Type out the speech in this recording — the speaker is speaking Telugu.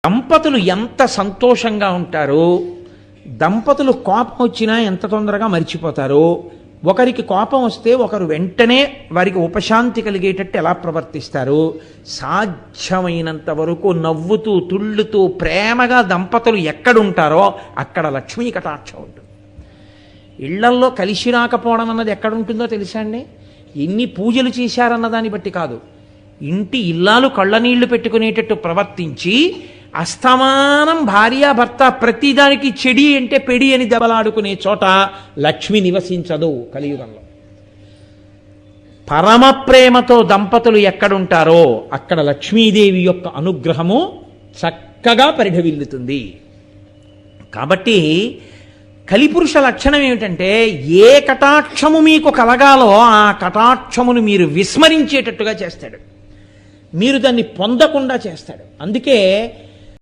దంపతులు ఎంత సంతోషంగా ఉంటారో, దంపతులు కోపం వచ్చినా ఎంత తొందరగా మర్చిపోతారో, ఒకరికి కోపం వస్తే ఒకరు వెంటనే వారికి ఉపశాంతి కలిగేటట్టు ఎలా ప్రవర్తిస్తారు, సాధ్యమైనంత వరకు నవ్వుతూ తుళ్ళుతూ ప్రేమగా దంపతులు ఎక్కడుంటారో అక్కడ లక్ష్మీ కటాక్షం ఉంటుంది. ఇళ్లల్లో కలిసి రాకపోవడం అన్నది ఎక్కడుంటుందో తెలుసా అండి? ఎన్ని పూజలు చేశారన్న దాన్ని బట్టి కాదు, ఇంటి ఇల్లాలు కళ్ళనీళ్లు పెట్టుకునేటట్టు ప్రవర్తించి అస్తమానం భార్యాభర్త ప్రతిదానికి చెడి అంటే పెడి అని దెబ్బలాడుకునే చోట లక్ష్మి నివసించదు కలియుగంలో. పరమ ప్రేమతో దంపతులు ఎక్కడుంటారో అక్కడ లక్ష్మీదేవి యొక్క అనుగ్రహము చక్కగా పరిఢవిల్లుతుంది. కాబట్టి కలిపురుష లక్షణం ఏమిటంటే, ఏ కటాక్షము మీకు కలగాలో ఆ కటాక్షమును మీరు విస్మరించేటట్టుగా చేస్తాడు, మీరు దాన్ని పొందకుండా చేస్తాడు. అందుకే